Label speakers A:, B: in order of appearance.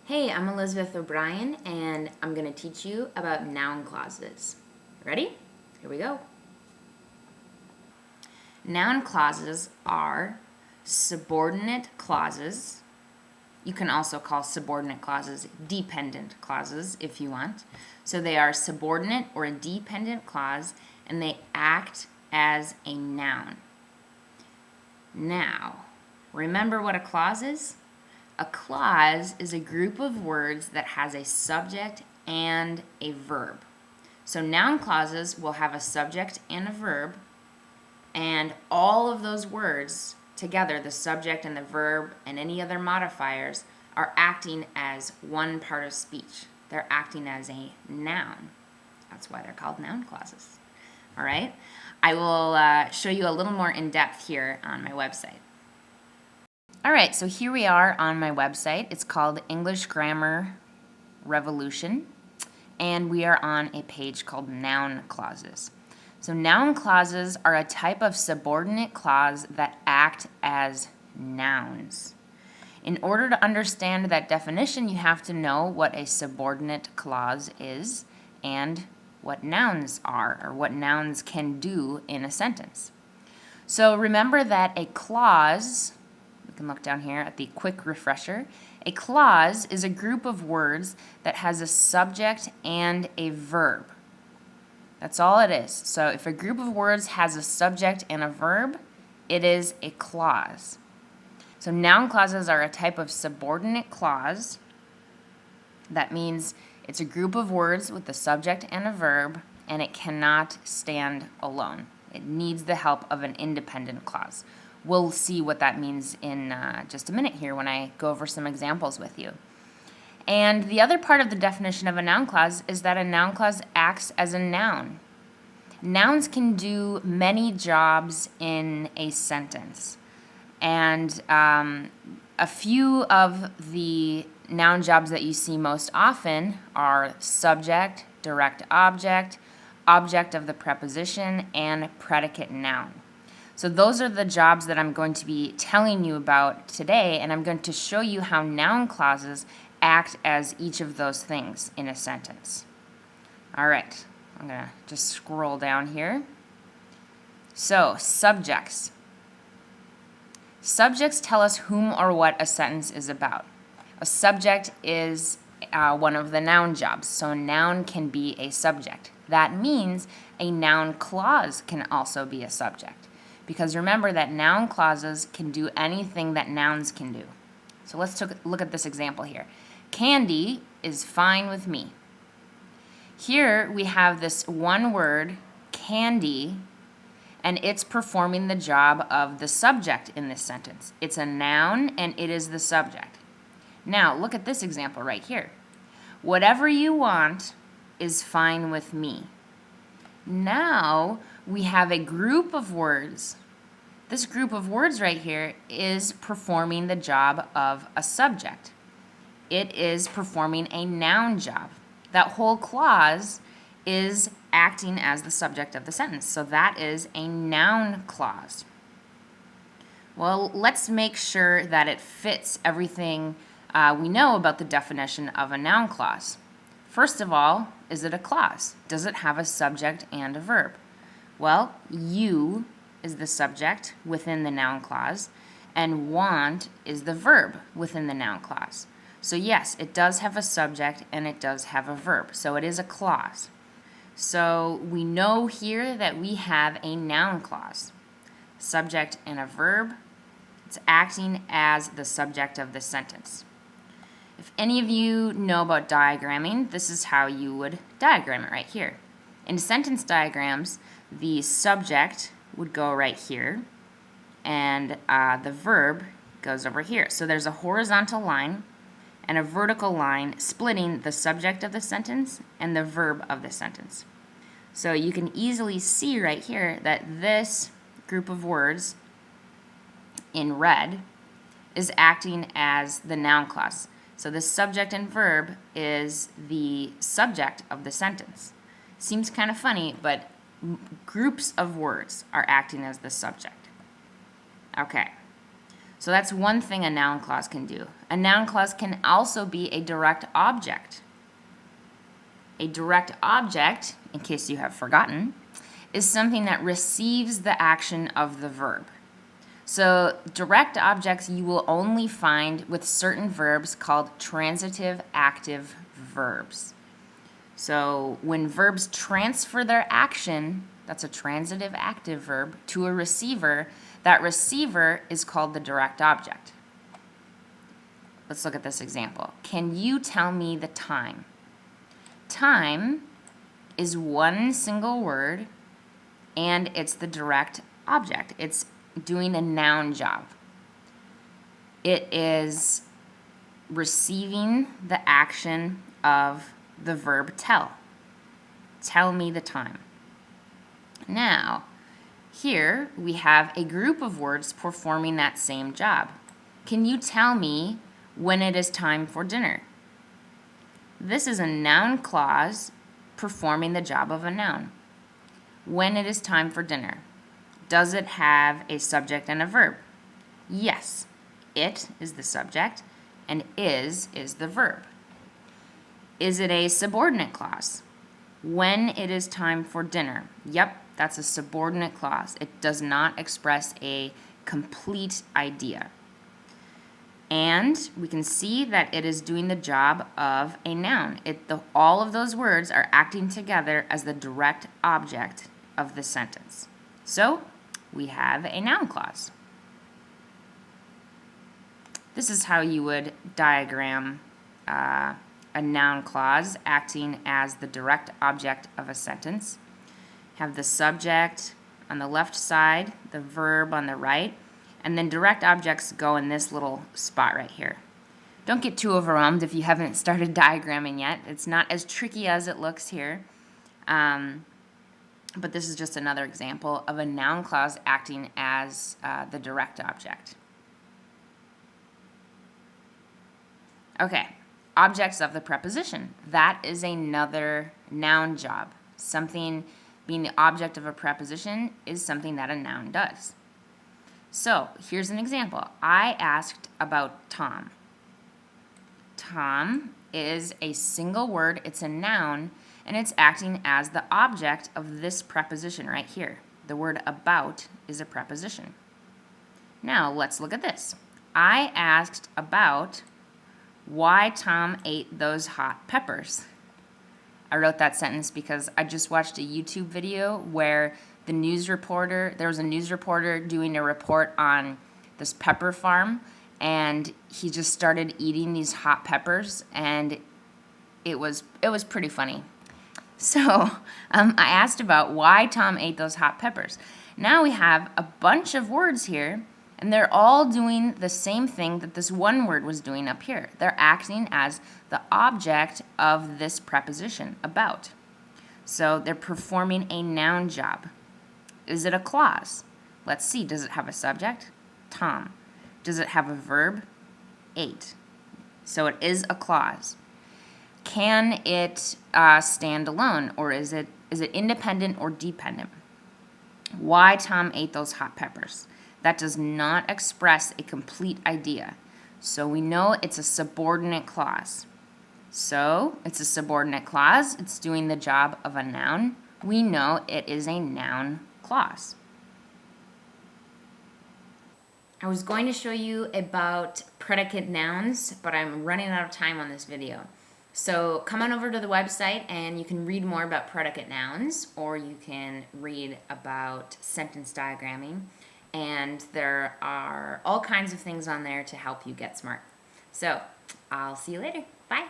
A: Hey, I'm Elizabeth O'Brien, and I'm going to teach you about noun clauses. Ready? Here we go. Noun clauses are subordinate clauses. You can also call subordinate clauses dependent clauses if you want. So they are subordinate or a dependent clause, and they act as a noun. Now, remember what a clause is? A clause is a group of words that has a subject and a verb. So noun clauses will have a subject and a verb, and all of those words together, the subject and the verb and any other modifiers, are acting as one part of speech. They're acting as a noun. That's why they're called noun clauses. All right? I will show you a little more in depth here on my website. All right, so here we are on my website. It's called English Grammar Revolution, and we are on a page called Noun Clauses. So noun clauses are a type of subordinate clause that act as nouns. In order to understand that definition, you have to know what a subordinate clause is and what nouns are, or what nouns can do in a sentence. So remember that a clause, we can look down here at the quick refresher. A clause is a group of words that has a subject and a verb. That's all it is. So if a group of words has a subject and a verb, it is a clause. So noun clauses are a type of subordinate clause. That means it's a group of words with a subject and a verb, and it cannot stand alone. It needs the help of an independent clause. We'll see what that means in just a minute here when I go over some examples with you. And the other part of the definition of a noun clause is that a noun clause acts as a noun. Nouns can do many jobs in a sentence. And a few of the noun jobs that you see most often are subject, direct object, object of the preposition, and predicate noun. So those are the jobs that I'm going to be telling you about today, and I'm going to show you how noun clauses act as each of those things in a sentence. All right, I'm going to just scroll down here. So, subjects. Subjects tell us whom or what a sentence is about. A subject is one of the noun jobs, so a noun can be a subject. That means a noun clause can also be a subject, because remember that noun clauses can do anything that nouns can do. So let's look at this example here. Candy is fine with me. Here we have this one word, candy, and it's performing the job of the subject in this sentence. It's a noun, and it is the subject. Now, look at this example right here. Whatever you want is fine with me. Now, we have a group of words. This group of words right here is performing the job of a subject. It is performing a noun job. That whole clause is acting as the subject of the sentence. So that is a noun clause. Well, let's make sure that it fits everything we know about the definition of a noun clause. First of all, is it a clause? Does it have a subject and a verb? Well, you is the subject within the noun clause, and want is the verb within the noun clause. So yes, it does have a subject and it does have a verb. So it is a clause. So we know here that we have a noun clause. Subject and a verb. It's acting as the subject of the sentence. If any of you know about diagramming, this is how you would diagram it right here. In sentence diagrams, the subject would go right here, and the verb goes over here. So there's a horizontal line and a vertical line splitting the subject of the sentence and the verb of the sentence. So you can easily see right here that this group of words in red is acting as the noun clause. So the subject and verb is the subject of the sentence. Seems kind of funny, but groups of words are acting as the subject. Okay, So that's one thing a noun clause can do. A noun clause can also be a direct object. A direct object, in case you have forgotten, is something that receives the action of the verb. So direct objects you will only find with certain verbs called transitive active verbs. So when verbs transfer their action, that's a transitive active verb, to a receiver, that receiver is called the direct object. Let's look at this example. Can you tell me the time? Time is one single word, and it's the direct object. It's doing a noun job. It is receiving the action of the verb tell. Tell me the time. Now, here we have a group of words performing that same job. Can you tell me when it is time for dinner? This is a noun clause performing the job of a noun. When it is time for dinner. Does it have a subject and a verb? Yes. It is the subject and is the verb. Is it a subordinate clause? When it is time for dinner. Yep, that's a subordinate clause. It does not express a complete idea. And we can see that it is doing the job of a noun. All of those words are acting together as the direct object of the sentence. So we have a noun clause. This is how you would diagram a noun clause acting as the direct object of a sentence. Have the subject on the left side, the verb on the right, and then direct objects go in this little spot right here. Don't get too overwhelmed if you haven't started diagramming yet. It's not as tricky as it looks here. But this is just another example of a noun clause acting as the direct object. Okay, objects of the preposition. That is another noun job. Something being the object of a preposition is something that a noun does. So here's an example. I asked about Tom. Tom is a single word. It's a noun, and it's acting as the object of this preposition right here. The word about is a preposition. Now let's look at this. I asked about why Tom ate those hot peppers. I wrote that sentence because I just watched a YouTube video where there was a news reporter doing a report on this pepper farm, and he just started eating these hot peppers, and it was pretty funny. So I asked about why Tom ate those hot peppers. Now we have a bunch of words here, and they're all doing the same thing that this one word was doing up here. They're acting as the object of this preposition, about. So they're performing a noun job. Is it a clause? Let's see. Does it have a subject? Tom. Does it have a verb? Ate. So it is a clause. Can it stand alone, or is it independent or dependent? Why Tom ate those hot peppers. That does not express a complete idea. So we know it's a subordinate clause. So it's a subordinate clause. It's doing the job of a noun. We know it is a noun clause. I was going to show you about predicate nouns, but I'm running out of time on this video. So come on over to the website and you can read more about predicate nouns, or you can read about sentence diagramming. And there are all kinds of things on there to help you get smart. So I'll see you later. Bye.